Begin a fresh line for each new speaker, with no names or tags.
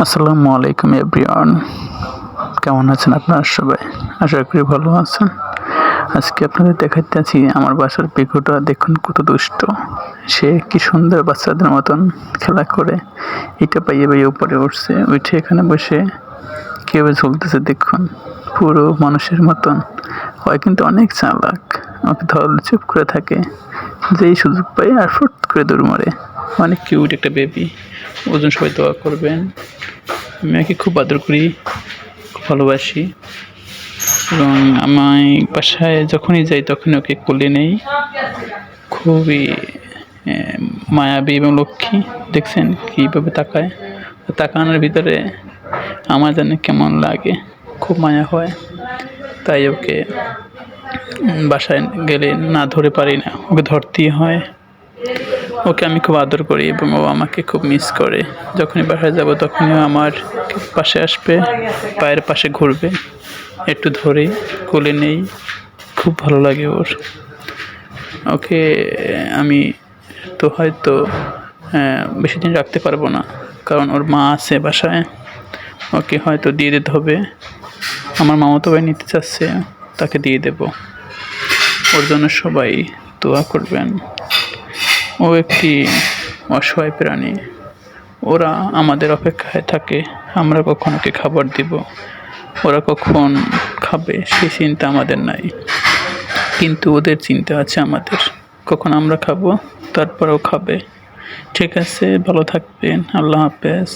আসসালামু আলাইকুম এভরিওয়ান, কেমন আছেন আপনারা সবাই? আশা করি ভালো আছেন। আজকে আপনাদের দেখাইতেছি আমার বাসার পিকুটা। দেখুন কত দুষ্ট, সে কি সুন্দর বাচ্চাদের মতন খেলা করে। এটা পাইয়ে পাইয়ে উপরে উঠছে, উঠে এখানে বসে কীভাবে ঝুলতেছে দেখুন, পুরো মানুষের মতন। হয় কিন্তু অনেক চালাক, ওকে ধরলে চুপ করে থাকে, যেই সুযোগ পাই আর ফুট করে দৌড় মারে। অনেক কিউট একটা বেবি। ওজন সবাই দোয়া করবেন। আমি ওকে খুব আদর করি, খুব ভালোবাসি, এবং আমি বাসায় যখনই যাই তখনই ওকে কোলে নেই। খুবই মায়াবী এবং লক্ষ্মী। দেখছেন কীভাবে তাকায়, তাকানোর ভিতরে আমার যেন কেমন লাগে, খুব মায়া হয়। তাই ওকে বাসায় গেলে না ধরে পারি না, ওকে ধরতেই হয়। ওকে আমি খুব আদর করি এবং ও আমাকে খুব মিস করে। যখনই বাসায় যাব তখনই আমার পাশে আসবে, পায়ের পাশে ঘুরবে, একটু ধরে কোলে নেই, খুব ভালো লাগে ওর। ওকে আমি তো হয়তো বেশি দিন রাখতে পারবো না, কারণ ওর মা আছে বাসায়। ওকে হয়তো দিয়ে দিতে হবে, আমার মামাতো ভাই নিতে চাচ্ছে, তাকে দিয়ে দেব। ওর জন্য সবাই দোয়া করবেন। ও একটি অসহায় প্রাণী, ওরা আমাদের অপেক্ষায় থাকে আমরা কখন ওকে খাবার দিব, ওরা কখন খাবে সেই চিন্তা আমাদের নাই, কিন্তু ওদের চিন্তা আছে আমাদের, কখন আমরা খাবো তারপরেও খাবে। ঠিক আছে, ভালো থাকবেন, আল্লাহ হাফেজ।